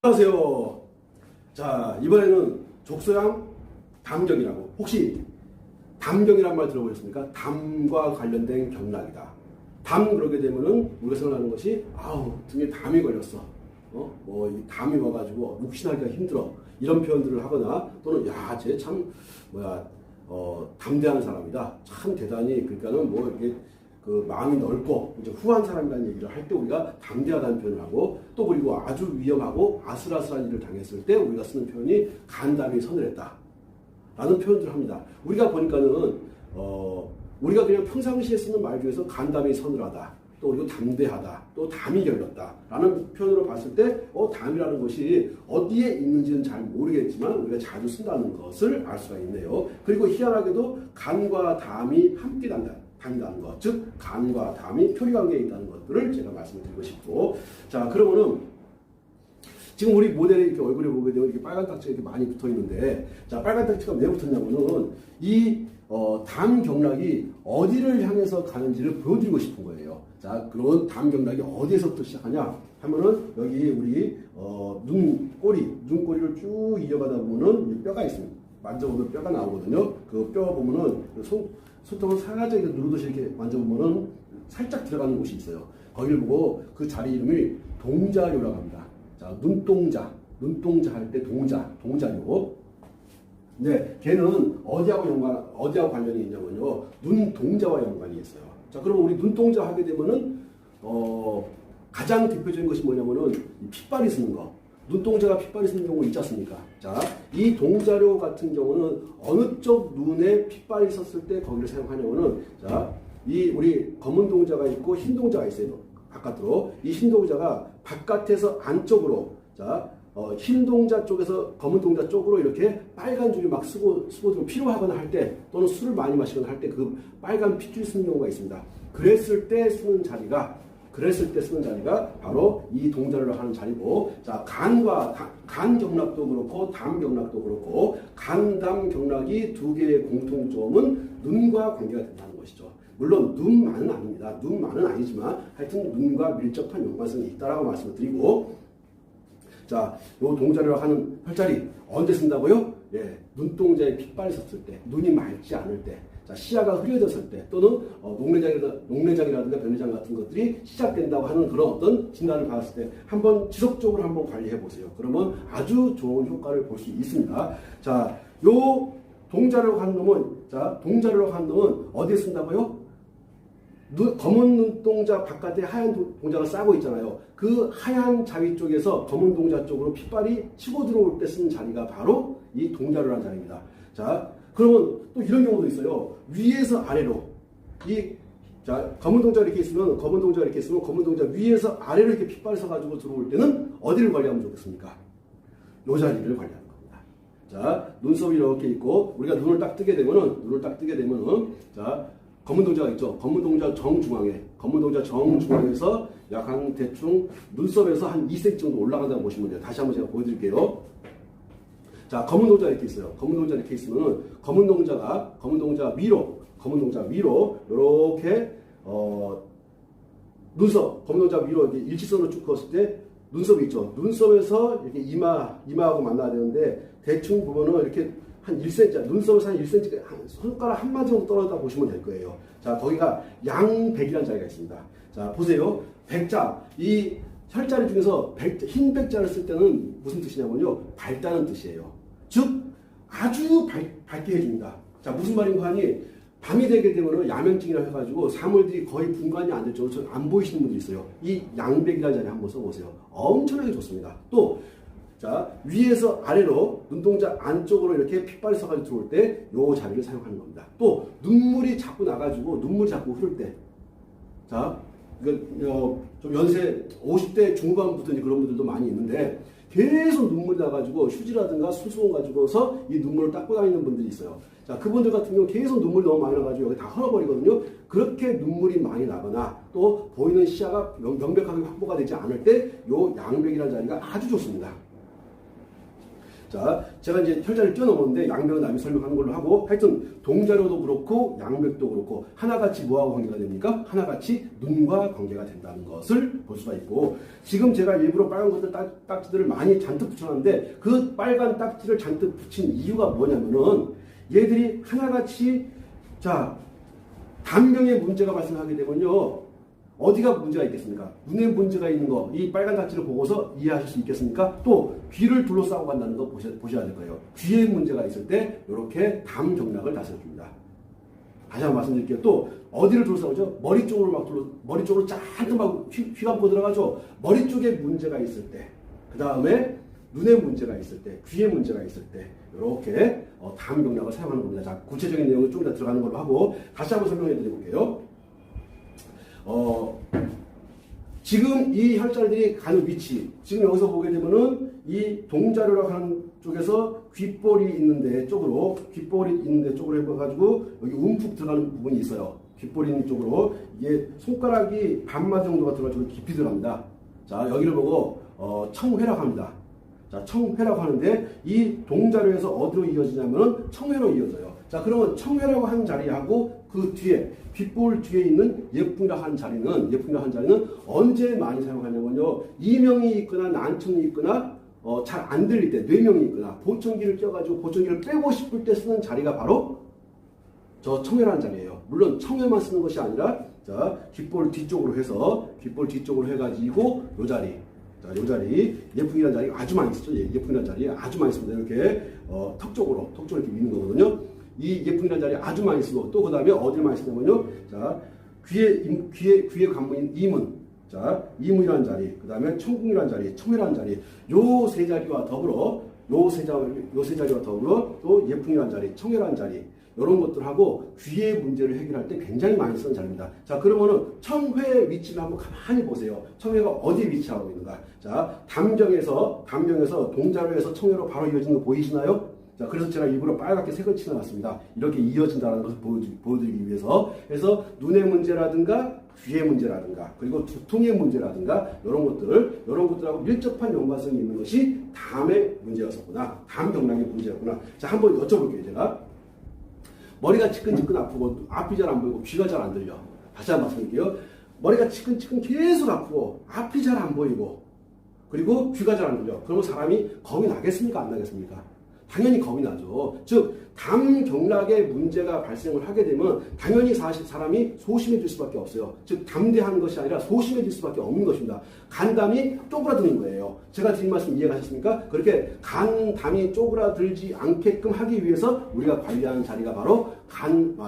안녕하세요. 자, 이번에는 족소양 담경이라고. 혹시 담경이란 말 들어보셨습니까? 담과 관련된 경락이다. 담 그러게 되면은 우리가 생각하는 것이 아우 등에 담이 걸렸어. 이 담이 와가지고 묵신하기가 힘들어. 이런 표현들을 하거나 또는 야, 쟤 참 담대한 사람이다. 참 대단히 그러니까는 이게 그 마음이 넓고 이제 후한 사람이라는 얘기를 할 때 우리가 담대하다는 표현을 하고 또 그리고 아주 위험하고 아슬아슬한 일을 당했을 때 우리가 쓰는 표현이 간담이 서늘했다 라는 표현들을 합니다. 우리가 보니까는 우리가 그냥 평상시에 쓰는 말 중에서 간담이 서늘하다 또 그리고 담대하다 또 담이 결렸다 라는 표현으로 봤을 때 담이라는 것이 어디에 있는지는 잘 모르겠지만 우리가 자주 쓴다는 것을 알 수가 있네요. 그리고 희한하게도 간과 담이 함께 다닌다는 것, 즉 간과 담이 표리관계에 있다는 것들을 제가 말씀을 드리고 싶고, 자 그러면은 지금 우리 모델에 이렇게 얼굴에 보게 되면 이렇게 빨간 딱지가 이렇게 많이 붙어 있는데, 자 빨간 딱지가 왜 붙었냐면은 이 담 경락이 어디를 향해서 가는지를 보여드리고 싶은 거예요. 자 그런 담 경락이 어디에서부터 시작하냐 하면은 여기 우리 눈꼬리를 쭉 이어가다 보면은 뼈가 있습니다. 만져보면 뼈가 나오거든요. 그 뼈 보면은 손톱을 살짝 누르듯이 이렇게 만져보면은 살짝 들어가는 곳이 있어요. 거기를 보고 그 자리 이름이 동자료라고 합니다. 자, 눈동자 할 때 동자료. 네, 걔는 어디하고 관련이 있냐면요. 눈동자와 연관이 있어요. 자, 그럼 우리 눈동자 하게 되면은, 가장 대표적인 것이 뭐냐면은, 핏발이 쓰는 거. 눈동자가 핏발이 쓰는 경우 있지 않습니까? 자, 이 동자료 같은 경우는 어느 쪽 눈에 핏발이 섰을 때 거기를 사용하냐면은, 자, 이 우리 검은 동자가 있고 흰 동자가 있어요. 바깥으로. 이 흰 동자가 바깥에서 안쪽으로, 자, 흰 동자 쪽에서 검은 동자 쪽으로 이렇게 빨간 줄이 막 쓰고 피로하거나 할 때, 또는 술을 많이 마시거나 할 때 그 빨간 핏줄이 쓰는 경우가 있습니다. 그랬을 때 쓰는 자리가 바로 이 동자를 하는 자리고, 자, 간 경락도 그렇고, 담 경락도 그렇고, 간담 경락이 두 개의 공통점은 눈과 관계가 된다는 것이죠. 물론, 눈만은 아닙니다. 눈만은 아니지만, 하여튼 눈과 밀접한 연관성이 있다라고 말씀을 드리고, 자, 요 동자를 하는 혈자리, 언제 쓴다고요? 예, 눈동자에 핏발이 섰을 때, 눈이 맑지 않을 때, 자, 시야가 흐려졌을 때 또는 녹내장이라든가 변내장 같은 것들이 시작된다고 하는 그런 어떤 진단을 받았을 때 한번 지속적으로 한번 관리해 보세요. 그러면 아주 좋은 효과를 볼 수 있습니다. 자, 요 동자료로 하는 놈은 어디에 쓴다고요? 검은 눈동자 바깥에 하얀 동자가 싸고 있잖아요. 그 하얀 자위 쪽에서 검은 동자 쪽으로 핏발이 치고 들어올 때 쓰는 자리가 바로 이 동자료라는 자리입니다. 자, 그러면 또 이런 경우도 있어요. 위에서 아래로 검은 동자 이렇게 있으면 검은 동자 위에서 아래로 이렇게 핏발이 서가지고 들어올 때는 어디를 관리하면 좋겠습니까? 요 자리를 관리하는 겁니다. 자, 눈썹이 이렇게 있고 우리가 눈을 딱 뜨게 되면은 자, 검은 동자가 있죠. 검은 동자 정중앙에서 약 한 대충 눈썹에서 한 2cm 정도 올라간다고 보시면 돼요. 다시 한번 제가 보여드릴게요. 자, 검은 동자 이렇게 있어요. 검은 동자 이렇게 있으면은 검은 동자 위로 이렇게 눈썹 검은 동자 위로 이렇게 일직선으로 쭉 그었을 때 눈썹이 있죠. 눈썹에서 이렇게 이마하고 만나야 되는데 대충 보면은 이렇게 한 1cm, 눈썹에서 한 1cm, 손가락 한 마디 정도 떨어졌다 보시면 될 거예요. 자, 거기가 양백이라는 자리가 있습니다. 자, 보세요. 백자, 이 혈자리 중에서 흰 백자를 쓸 때는 무슨 뜻이냐면요. 밝다는 뜻이에요. 즉, 아주 밝게 해줍니다. 자, 무슨 말인가 하니, 밤이 되게 되면 야명증이라 해가지고 사물들이 거의 분간이 안 될 정도로 안 보이시는 분들이 있어요. 이 양백이라는 자리 한번 써보세요. 엄청나게 좋습니다. 또, 자, 위에서 아래로 눈동자 안쪽으로 이렇게 핏발이 서가지고 들어올 때 요 자리를 사용하는 겁니다. 또, 눈물이 자꾸 흐를 때. 자, 좀 연세 50대 중후반부터 그런 분들도 많이 있는데 계속 눈물이 나가지고 휴지라든가 수수원 가지고서 이 눈물을 닦고 다니는 분들이 있어요. 자, 그분들 같은 경우 계속 눈물이 너무 많이 나가지고 여기 다 흘러버리거든요. 그렇게 눈물이 많이 나거나 또 보이는 시야가 명백하게 확보가 되지 않을 때 요 양백이라는 자리가 아주 좋습니다. 자, 제가 이제 혈자를 뛰어넘었는데 양벽은 남이 설명하는 걸로 하고, 하여튼 동자료도 그렇고 양벽도 그렇고 하나같이 뭐하고 관계가 됩니까? 하나같이 눈과 관계가 된다는 것을 볼 수가 있고, 지금 제가 일부러 빨간 것들 딱지들을 많이 잔뜩 붙여놨는데 그 빨간 딱지를 잔뜩 붙인 이유가 뭐냐면은 얘들이 하나같이 자 단경의 문제가 발생하게 되면요, 어디가 문제가 있겠습니까? 눈에 문제가 있는 거, 이 빨간 딱지를 보고서 이해하실 수 있겠습니까? 또 귀를 둘러싸고 간다는 거 보셔야 될 거예요. 귀에 문제가 있을 때 이렇게 담경락을 다스려줍니다. 다시 한번 말씀드릴게요. 또 어디를 둘러싸고죠? 머리 쪽으로 머리 쪽으로 잔뜩 막 휘감고 들어가죠. 머리 쪽에 문제가 있을 때, 그 다음에 눈에 문제가 있을 때, 귀에 문제가 있을 때 이렇게 담경락을 사용하는 겁니다. 자, 구체적인 내용은 좀 이따 들어가는 걸로 하고 다시 한번 설명해 드려볼게요. 지금 이 혈자리들이 가는 위치, 지금 여기서 보게 되면은 이 동자료라고 하는 쪽에서 귓볼이 있는데 쪽으로, 귓볼이 있는데 쪽으로 해가지고 여기 움푹 들어가는 부분이 있어요. 귓볼이 있는 쪽으로 이게 손가락이 반마디 정도가 들어가지고 깊이 들어갑니다. 자, 여기를 보고 청회라고 합니다. 자, 청회라고 하는데 이 동자료에서 어디로 이어지냐면은 청회로 이어져요. 자, 그러면 청회라고 하는 자리하고 그 뒤에 귓볼 뒤에 있는 예풍이라 하는 자리는 언제 많이 사용하냐면요, 이명이 있거나 난청이 있거나 잘 안 들릴 때, 뇌명이 있거나 보청기를 껴가지고 보청기를 빼고 싶을 때 쓰는 자리가 바로 저 청회라는 자리예요. 물론 청회만 쓰는 것이 아니라 자, 귓볼 뒤쪽으로 해가지고 요 자리, 자, 요 자리, 예풍이라는 자리 아주 많이 쓰죠. 예풍이라는 자리 아주 많이 씁니다. 이렇게 턱 쪽으로 이렇게 미는 거거든요. 이 예풍이라는 자리 아주 많이 쓰고, 또 그 다음에 어디를 많이 쓰냐면요, 자, 귀에 관문인 이문, 자, 이문이라는 자리, 그 다음에 청궁이라는 자리, 청회라는 자리, 요 세 자리와 더불어 또 예풍이라는 자리, 청회라는 자리, 이런 것들하고 귀의 문제를 해결할 때 굉장히 많이 쓰는 자리입니다. 자, 그러면은 청회 위치를 한번 가만히 보세요. 청회가 어디 위치하고 있는가? 자, 담경에서 동자료에서 청회로 바로 이어지는 거 보이시나요? 자, 그래서 제가 일부러 빨갛게 색을 칠해놨습니다. 이렇게 이어진다는 것을 보여드리기 위해서. 그래서 눈의 문제라든가 귀의 문제라든가 그리고 두통의 문제라든가 이런 것들하고 밀접한 연관성이 있는 것이 담의 문제였었구나. 담경락의 문제였구나. 자, 한번 여쭤볼게요. 제가 머리가 치근치근 아프고 앞이 잘 안 보이고 귀가 잘 안 들려. 다시 한번 말씀드릴게요. 머리가 치근치근 계속 아프고 앞이 잘 안 보이고 그리고 귀가 잘 안 들려. 그러면 사람이 겁이 나겠습니까? 안 나겠습니까? 당연히 겁이 나죠. 즉 담경락의 문제가 발생을 하게 되면 당연히 사람이 소심해질 수밖에 없어요. 즉 담대한 것이 아니라 소심해질 수밖에 없는 것입니다. 간담이 쪼그라드는 거예요. 제가 드린 말씀 이해가셨습니까? 그렇게 간담이 쪼그라들지 않게끔 하기 위해서 우리가 관리하는 자리가 바로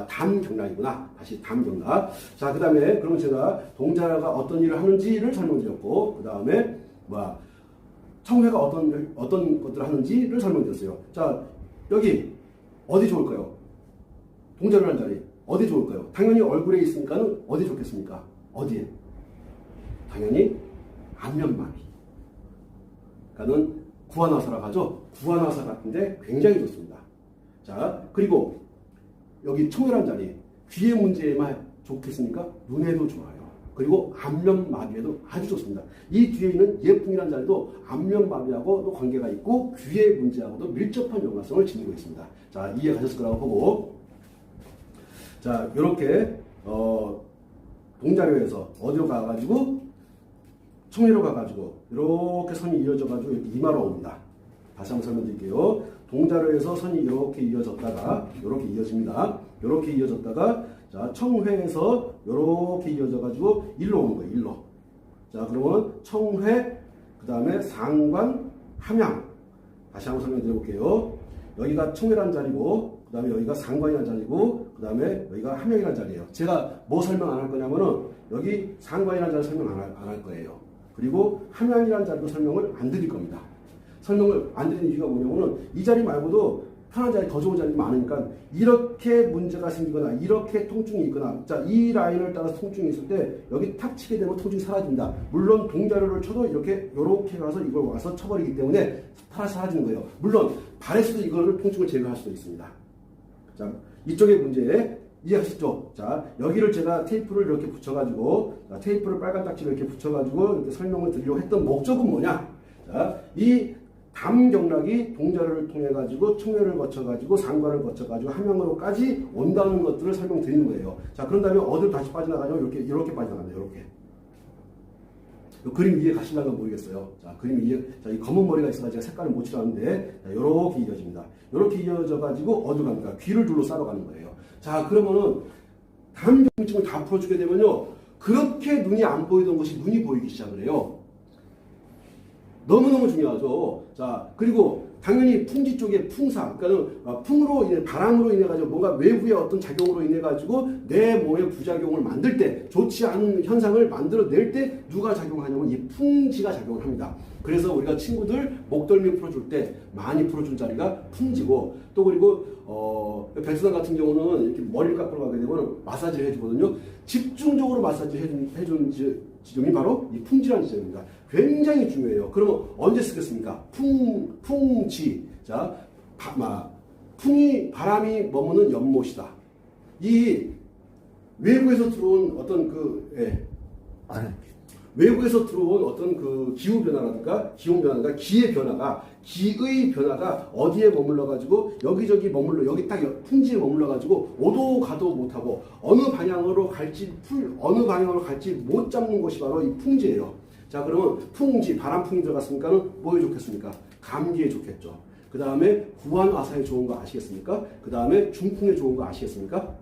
담경락이구나. 다시 담경락. 자, 그 다음에 그러면 제가 동자가 어떤 일을 하는지를 설명드렸고, 그 다음에 청회가 어떤 것들을 하는지를 설명드렸어요. 자, 여기 어디 좋을까요? 동자료라는 자리 어디 좋을까요? 당연히 얼굴에 있으니까 어디 좋겠습니까? 어디에? 당연히 안면마비. 그러니까는 구안화사라고 하죠. 구안화사 같은데 굉장히 좋습니다. 자, 그리고 여기 청회라는 자리 귀의 문제에만 좋겠습니까? 눈에도 좋아요. 그리고 안면마비에도 아주 좋습니다. 이 뒤에 있는 예풍이라는 자리도 안면마비하고도 관계가 있고 귀의 문제하고도 밀접한 연관성을 지니고 있습니다. 자, 이해 가셨을 거라고 보고, 자, 이렇게 동자료에서 어디로 가가지고 청회로 가가지고 이렇게 선이 이어져가지고 이렇게 이마로 옵니다. 다시 한번 설명드릴게요. 동자료에서 선이 이렇게 이어졌다가 이렇게 이어집니다. 이렇게 이어졌다가 자, 청회에서 이렇게 이어져가지고 일로 오는 거예요. 일로. 자, 그러면 청회, 그 다음에 상관, 함양. 다시 한번 설명드려볼게요. 여기가 청회라는 자리고, 그 다음에 여기가 상관이라는 자리고, 그 다음에 여기가 함양이라는 자리예요. 제가 뭐 설명 안 할 거냐면은 여기 상관이라는 자리 설명 안 할 거예요. 그리고 함양이라는 자리도 설명을 안 드릴 겁니다. 설명을 안 드리는 이유가 뭐냐면은 이 자리 말고도 편한 자리, 더 좋은 자리 많으니까 이렇게 문제가 생기거나 이렇게 통증이 있거나, 자, 이 라인을 따라서 통증이 있을 때 여기 탁 치게 되면 통증이 사라집니다. 물론 동자료를 쳐도 이렇게 가서 이걸 와서 쳐버리기 때문에 사라지는 거예요. 물론 발에서도 이거를 통증을 제거할 수도 있습니다. 자, 이쪽의 문제 이해하시죠? 자, 여기를 제가 테이프를 이렇게 붙여가지고, 테이프를 빨간 딱지를 이렇게 붙여가지고 이렇게 설명을 드리려고 했던 목적은 뭐냐? 자, 이 담경락이 동자를 통해 가지고 청렬을 거쳐 가지고 상관을 거쳐 가지고 함양으로까지 온다는 것들을 설명드리는 거예요. 자, 그런 다음에 어디로 다시 빠져나가죠? 이렇게 빠져나간다. 이렇게. 그림 이해 가시려면 모르겠어요. 자, 그림 이해, 자, 이 검은 머리가 있어서 제가 색깔을 못 칠하는데, 자, 요렇게 이어집니다. 요렇게 이어져가지고 어디로 갑니까? 귀를 둘러싸러 가는 거예요. 자, 그러면은, 담경증을 다 풀어주게 되면요, 그렇게 눈이 안 보이던 것이 눈이 보이기 시작을 해요. 너무너무 중요하죠. 자, 그리고 당연히 풍지 쪽에 풍사, 그러니까 풍으로 인해, 바람으로 인해 가지고 뭔가 외부의 어떤 작용으로 인해 가지고 내 몸에 부작용을 만들 때, 좋지 않은 현상을 만들어낼 때 누가 작용하냐면 이 풍지가 작용을 합니다. 그래서 우리가 친구들 목덜미 풀어줄 때 많이 풀어준 자리가 풍지고, 또 그리고 백수단 같은 경우는 이렇게 머리를 깎으러 가게 되면 마사지를 해주거든요. 집중적으로 마사지 해준 지점이 바로 이 풍지라는 지점입니다. 굉장히 중요해요. 그러면 언제 쓰겠습니까? 풍지. 자, 풍이 바람이 머무는 연못이다. 이 외부에서 들어온 어떤 외부에서 들어온 어떤 그 기후 변화라든가 기온 변화가 기의 변화가 어디에 머물러 가지고 여기저기 머물러 여기 딱 풍지에 머물러 가지고 오도 가도 못하고 어느 방향으로 갈지 못 잡는 것이 바로 이 풍지예요. 자, 그러면 풍지, 바람풍이 들어갔으니까는 뭐에 좋겠습니까? 감기에 좋겠죠. 그 다음에 구안화사에 좋은 거 아시겠습니까? 그 다음에 중풍에 좋은 거 아시겠습니까?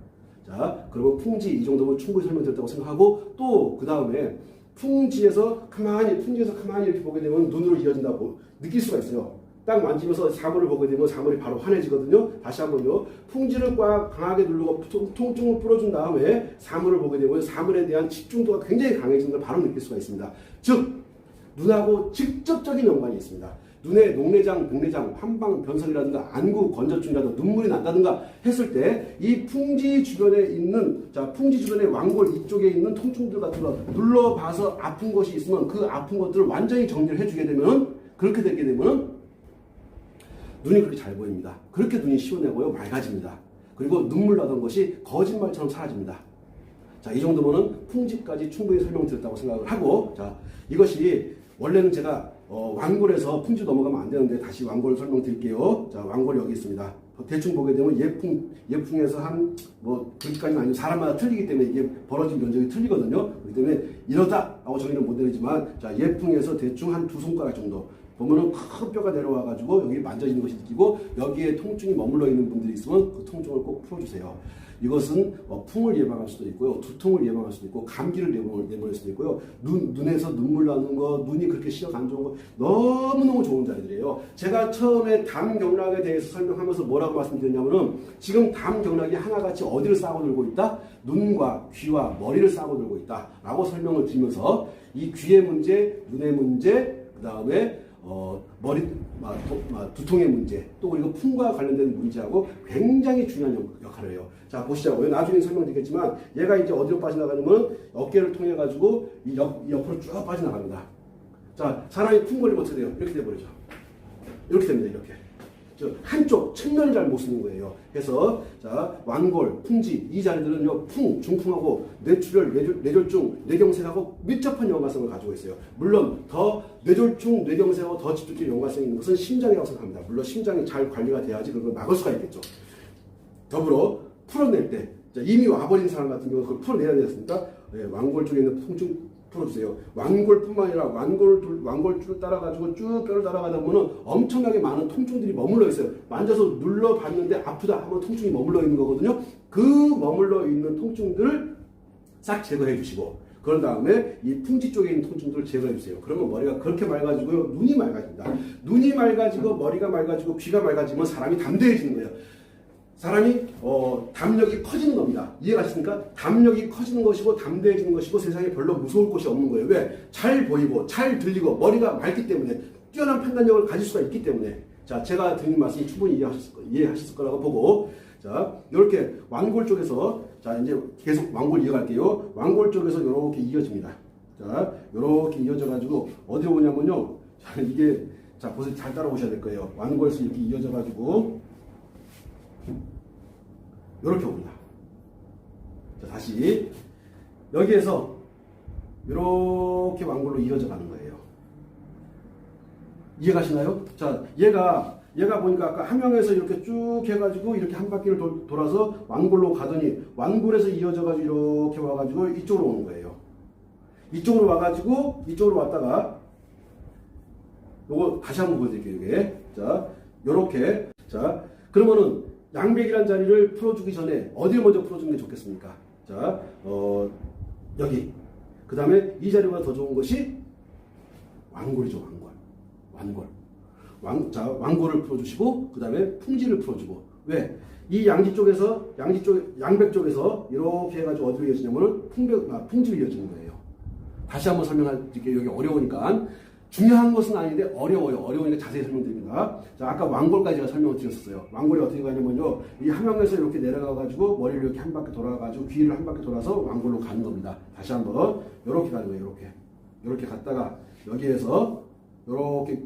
자, 그리고 풍지 이 정도면 충분히 설명드렸다고 생각하고, 또 그 다음에 풍지에서 가만히 이렇게 보게 되면 눈으로 이어진다고 느낄 수가 있어요. 딱 만지면서 사물을 보게 되면 사물이 바로 환해지거든요. 다시 한번요. 풍지를 꽉 강하게 누르고 통증을 풀어준 다음에 사물을 보게 되면 사물에 대한 집중도가 굉장히 강해지는 걸 바로 느낄 수가 있습니다. 즉, 눈하고 직접적인 연관이 있습니다. 눈에 녹내장, 백내장, 환방, 변성이라든가 안구, 건조증이라든가 눈물이 난다든가 했을 때 이 풍지 주변에 있는, 자, 풍지 주변의 완골 이쪽에 있는 통증들 같은 거 눌러봐서 아픈 것이 있으면 그 아픈 것들을 완전히 정리를 해주게 되면, 그렇게 되게 되면 눈이 그렇게 잘 보입니다. 그렇게 눈이 시원하고요, 맑아집니다. 그리고 눈물 나던 것이 거짓말처럼 사라집니다. 자, 이 정도면은 풍지까지 충분히 설명드렸다고 생각을 하고, 자, 이것이 원래는 제가 완골에서 풍지 넘어가면 안 되는데 다시 완골 설명드릴게요. 자, 완골이 여기 있습니다. 대충 보게 되면 예풍에서 그렇게까지는 아니고 사람마다 틀리기 때문에 이게 벌어진 면적이 틀리거든요. 그렇기 때문에 이러다 하고 정의는 못 내리지만, 자, 예풍에서 대충 한 2손가락 정도 보면은 큰 뼈가 내려와가지고 여기 만져지는 것이 느끼고, 여기에 통증이 머물러 있는 분들이 있으면 그 통증을 꼭 풀어주세요. 이것은 풍을 예방할 수도 있고요, 두통을 예방할 수도 있고, 감기를 예방할 수도 있고요, 눈에서 눈물 나는 거, 눈이 그렇게 시력 안 좋은 거 너무너무 좋은 자리들이에요. 제가 처음에 담경락에 대해서 설명하면서 뭐라고 말씀드렸냐면은, 지금 담경락이 하나같이 어디를 싸고 들고 있다? 눈과 귀와 머리를 싸고 들고 있다 라고 설명을 드리면서, 이 귀의 문제, 눈의 문제, 그 다음에 두통의 문제, 또 그리고 풍과 관련된 문제하고 굉장히 중요한 역할을 해요. 자, 보시자고요. 나중에 설명드리겠지만, 얘가 이제 어디로 빠져나가냐면 어깨를 통해 가지고 이 옆으로 쭉 빠져나갑니다. 자, 사람이 풍 걸리면 어떻게 돼요? 이렇게 돼버리죠. 이렇게 됩니다. 이렇게. 한쪽 측면을 잘 못 쓰는 거예요. 그래서 자, 완골, 풍지 이 자리들은요, 중풍하고 뇌출혈, 뇌졸중, 뇌경색하고 밀접한 연관성을 가지고 있어요. 물론 더 뇌졸중, 뇌경색하고 더 직접적인 연관성이 있는 것은 심장이라고 생각합니다. 물론 심장이 잘 관리가 돼야지 그걸 막을 수가 있겠죠. 더불어 풀어낼 때, 자, 이미 와버린 사람 같은 경우는 그걸 풀어내야 되겠습니까? 네, 완골 쪽에 있는 통증 풀어주세요. 완골뿐만 아니라 완골줄을 따라가지고 쭉 뼈를 따라가다 보면 엄청나게 많은 통증들이 머물러 있어요. 만져서 눌러봤는데 아프다 하면 통증이 머물러 있는 거거든요. 그 머물러 있는 통증들을 싹 제거해 주시고, 그런 다음에 이 풍지 쪽에 있는 통증들을 제거해 주세요. 그러면 머리가 그렇게 맑아지고요, 눈이 맑아집니다. 눈이 맑아지고 머리가 맑아지고 귀가 맑아지면 사람이 담대해지는 거예요. 사람이 담력이 커지는 겁니다. 이해가십니까? 담력이 커지는 것이고 담대해지는 것이고 세상에 별로 무서울 것이 없는 거예요. 왜? 잘 보이고 잘 들리고 머리가 맑기 때문에, 뛰어난 판단력을 가질 수가 있기 때문에. 자, 제가 드린 말씀 충분히 이해하셨을 거라고 보고, 자, 이렇게 완골 쪽에서, 자, 이제 계속 완골 이어갈게요. 완골 쪽에서 이렇게 이어집니다. 자, 이렇게 이어져가지고 어디로 오냐면요. 자, 이게, 자, 보세요. 잘 따라오셔야 될 거예요. 완골에서 이렇게 이어져가지고 이렇게 옵니다. 자, 다시 여기에서 이렇게 완골로 이어져 가는 거예요. 이해가시나요? 자, 얘가 보니까 아까 함양에서 이렇게 쭉 해가지고 이렇게 한 바퀴를 돌아서 완골로 가더니 완골에서 이어져가지고 이렇게 와가지고 이쪽으로 오는 거예요. 이쪽으로 와가지고 이쪽으로 왔다가 요거 다시 한번 보여드릴게요. 이게 자, 요렇게 자, 그러면은 양백이란 자리를 풀어주기 전에 어디를 먼저 풀어주는 게 좋겠습니까? 자, 여기. 그 다음에 이 자리보다 더 좋은 것이 완골이죠. 완골을 풀어주시고 그 다음에 풍지를 풀어주고. 왜? 이 양지 쪽에서 양백 쪽에서 이렇게 해가지고 어디로 이어지냐면은 풍지로 이어지는 거예요. 다시 한번 설명할게요. 여기 어려우니까. 중요한 것은 아닌데 어려워요. 어려우니까 자세히 설명드립니다. 자, 아까 완골까지 제가 설명을 드렸었어요. 완골이 어떻게 가냐면요. 이 함양에서 이렇게 내려가가지고 머리를 이렇게 한 바퀴 돌아가지고 귀를 한 바퀴 돌아서 완골로 가는 겁니다. 다시 한번 이렇게 가는 거예요. 이렇게 갔다가 여기에서 이렇게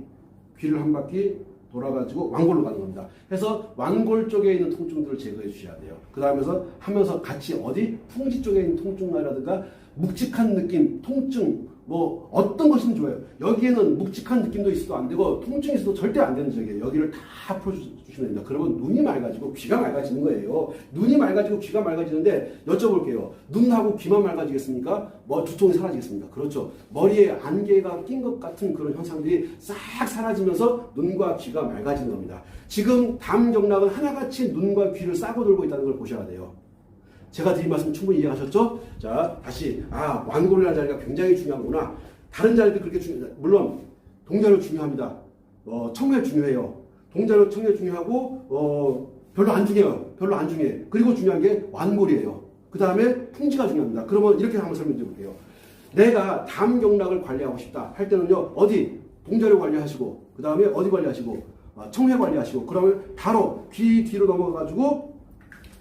귀를 한 바퀴 돌아가지고 완골로 가는 겁니다. 해서 완골 쪽에 있는 통증들을 제거해 주셔야 돼요. 그 다음에서 하면서 같이 어디 풍지 쪽에 있는 통증이라든가 묵직한 느낌, 통증 뭐 어떤 것이든 좋아요. 여기에는 묵직한 느낌도 있어도 안 되고 통증이 있어도 절대 안 되는 적이에요. 여기를 다 풀어주시면 됩니다. 그러면 눈이 맑아지고 귀가 맑아지는 거예요. 눈이 맑아지고 귀가 맑아지는데 여쭤볼게요. 눈하고 귀만 맑아지겠습니까? 뭐 두통이 사라지겠습니까? 그렇죠. 머리에 안개가 낀 것 같은 그런 현상들이 싹 사라지면서 눈과 귀가 맑아지는 겁니다. 지금 담경락은 하나같이 눈과 귀를 싸고 돌고 있다는 걸 보셔야 돼요. 제가 드린 말씀 충분히 이해하셨죠? 자, 다시 완골이라는 자리가 굉장히 중요하구나. 다른 자리도 그렇게 물론 동자료 중요합니다. 청매 중요해요. 동자료 청매 중요하고 별로 안 중요해. 그리고 중요한 게 완골이에요. 그 다음에 풍지가 중요합니다. 그러면 이렇게 한번 설명드려 볼게요. 내가 담경락을 관리하고 싶다 할 때는요. 어디? 동자료 관리하시고 그 다음에 어디 관리하시고 청매 관리하시고 그러면 바로 귀 뒤로 넘어가가지고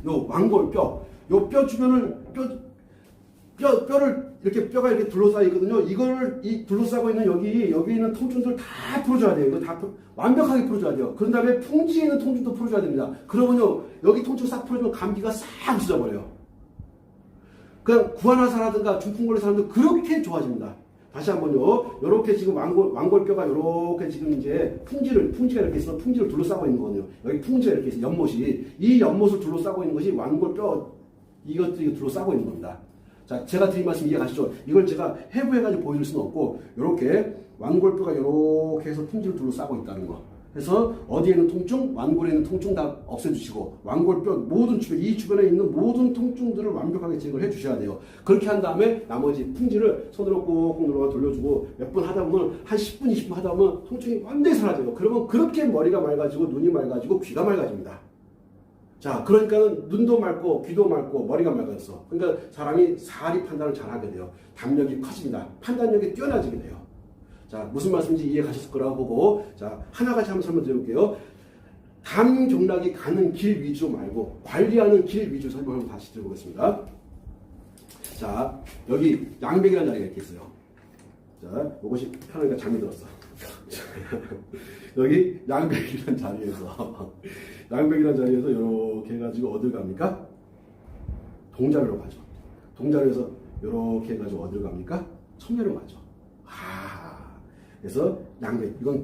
요 완골뼈 요 뼈 주변을 뼈를 이렇게 뼈가 이렇게 둘러싸여 있거든요. 이걸 이 둘러싸고 있는 여기 있는 통증들 다 풀어줘야 돼요. 이거 다 완벽하게 풀어줘야 돼요. 그런 다음에 풍지에 있는 통증도 풀어줘야 됩니다. 그러면요 여기 통증 싹 풀어주면 감기가 싹 없어져버려요. 그냥 구안화사라든가 중풍골레 사람들 그렇게 좋아집니다. 다시 한번요. 이렇게 지금 완골뼈가 이렇게 지금 이제 풍지가 이렇게 있어 풍지를 둘러싸고 있는 거거든요. 여기 풍지가 이렇게 있어 연못이 이 연못을 둘러싸고 있는 것이 완골뼈 이것들이 둘러싸고 있는 겁니다. 자, 제가 드린 말씀 이해가시죠? 이걸 제가 해부해가지고 보여줄 수는 없고 이렇게 완골뼈가 이렇게 해서 풍지를 둘러싸고 있다는 거. 그래서 어디에 있는 통증, 완골에 있는 통증 다 없애주시고 완골뼈 모든 이 주변에 있는 모든 통증들을 완벽하게 제거를 해주셔야 돼요. 그렇게 한 다음에 나머지 풍지를 손으로 꾹꾹 눌러 돌려주고 몇 번 하다 보면 한 10분, 20분 하다 보면 통증이 완전히 사라져요. 그러면 그렇게 머리가 맑아지고 눈이 맑아지고 귀가 맑아집니다. 자, 그러니까는 눈도 맑고 귀도 맑고 머리가 맑아졌어. 그러니까 사람이 사리 판단을 잘 하게 돼요. 담력이 커집니다. 판단력이 뛰어나지게 돼요. 자, 무슨 말씀인지 이해 가셨을 거라고 보고, 자, 하나같이 한번 설명드려볼게요. 담경락이 가는 길 위주 말고, 관리하는 길 위주 설명을 다시 드려보겠습니다. 자, 여기 양백이라는 자리가 이렇게 있어요. 자, 이것이 편하니까 잠이 들었어. 여기 양백이라는 자리에서, 이렇게 해가지고 어딜 갑니까? 동자리로 가죠. 동자리에서 이렇게 해가지고 어딜 갑니까? 청매로 가죠. 그래서 양백, 이건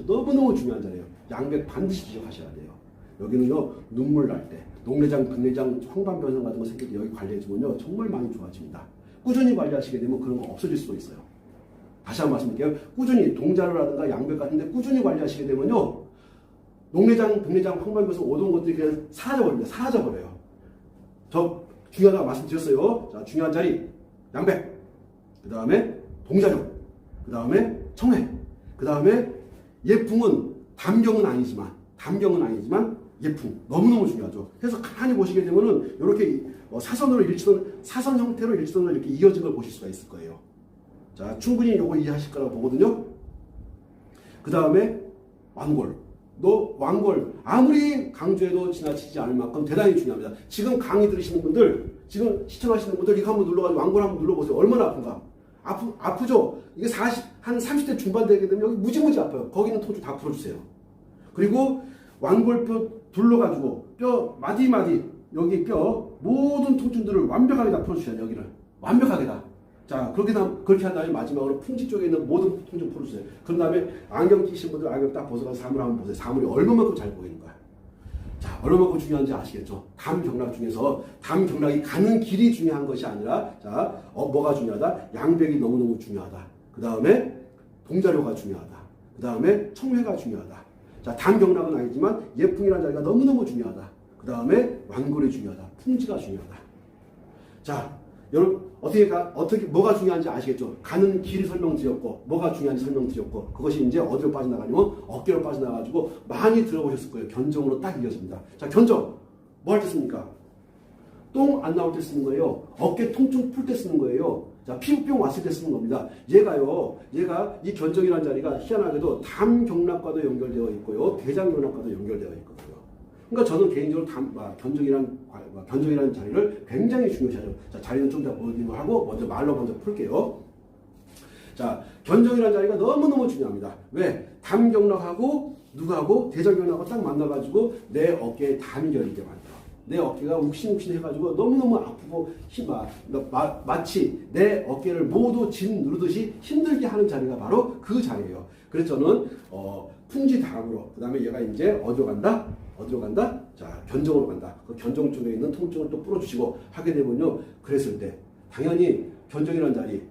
너무너무 중요한 자리예요. 양백 반드시 기억하셔야 돼요. 여기는요, 눈물 날 때, 녹내장, 백내장, 황반변성 같은 거 생길 때 여기 관리해주면요, 정말 많이 좋아집니다. 꾸준히 관리하시게 되면 그런 거 없어질 수도 있어요. 다시 한번 말씀드릴게요. 꾸준히 동자료라든가 양백 같은 데 꾸준히 관리하시게 되면요, 녹내장, 백내장, 황반변성 오던 것들이 그냥 사라져버려요. 저 중요하다고 말씀드렸어요. 자, 중요한 자리, 양백. 그 다음에 동자료. 그 다음에 청해. 그 다음에 예풍은 담경은 아니지만 예풍 너무너무 중요하죠. 그래서 가만히 보시게 되면은 이렇게 사선 형태로 일치선으로 이렇게 이어진 걸 보실 수가 있을 거예요. 자, 충분히 이거 이해하실 거라고 보거든요. 그 다음에 완골. 완골 아무리 강조해도 지나치지 않을 만큼 대단히 중요합니다. 지금 강의 들으시는 분들, 지금 시청하시는 분들 이거 한번 눌러가지고 완골 한번 눌러보세요. 얼마나 아픈가? 아프죠? 이게 한 30대 중반 되게 되면 여기 무지무지 아파요. 거기 있는 통증 다 풀어주세요. 그리고 완골뼈 둘러가지고 뼈 마디마디 여기 뼈 모든 통증들을 완벽하게 다 풀어주셔야 돼요. 여기를 완벽하게 다. 자, 그렇게 한 다음에 마지막으로 풍지 쪽에 있는 모든 풍 좀 풀어주세요. 그런 다음에 안경 끼신 분들 안경 딱 벗어가서 사물 한번 보세요. 사물이 얼마만큼 잘 보이는 거야. 자, 얼마만큼 중요한지 아시겠죠? 담경락 중에서 담경락이 가는 길이 중요한 것이 아니라 자, 뭐가 중요하다? 양백이 너무너무 중요하다. 그 다음에 동자료가 중요하다. 그 다음에 청회가 중요하다. 자, 담경락은 아니지만 예풍이라는 자리가 너무너무 중요하다. 그 다음에 완골이 중요하다. 풍지가 중요하다. 자, 여러분 어떻게 뭐가 중요한지 아시겠죠? 가는 길이 설명드렸고 뭐가 중요한지 설명드렸고 그것이 이제 어디로 빠져나가냐면 어깨로 빠져나가지고 많이 들어보셨을 거예요. 견정으로 딱 이어집니다. 자, 견정 뭐 할 때 씁니까? 똥 안 나올 때 쓰는 거예요. 어깨 통증 풀 때 쓰는 거예요. 자, 피부병 왔을 때 쓰는 겁니다. 얘가 이 견정이라는 자리가 희한하게도 담경락과도 연결되어 있고요. 대장경락과도 연결되어 있거든요. 그러니까 저는 개인적으로 견정이라는 자리를 굉장히 중요시하죠. 자, 자리는 좀 더 보여드리는 거 하고 말로 먼저 풀게요. 자, 견정이라는 자리가 너무너무 중요합니다. 왜? 담경락하고 누구하고 대장경락하고 딱 만나가지고 내 어깨에 담이 결리게 만들어. 내 어깨가 욱신욱신 해가지고 너무너무 아프고 마치 내 어깨를 모두 진 누르듯이 힘들게 하는 자리가 바로 그 자리예요. 그래서 저는 풍지 다음으로 그 다음에 얘가 이제 어디로 간다? 자, 견정으로 간다. 그 견정 쪽에 있는 통증을 또 풀어주시고 하게 되면요. 그랬을 때 당연히 견정이라는 자리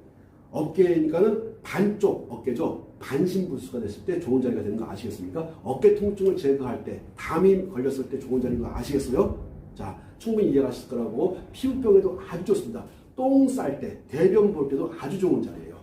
어깨니까는 반쪽 어깨죠. 반신불수가 됐을 때 좋은 자리가 되는 거 아시겠습니까? 어깨 통증을 제거할 때 담이 걸렸을 때 좋은 자리인 거 아시겠어요? 자, 충분히 이해가실 거라고. 피부병에도 아주 좋습니다. 똥 쌀 때, 대변 볼 때도 아주 좋은 자리예요.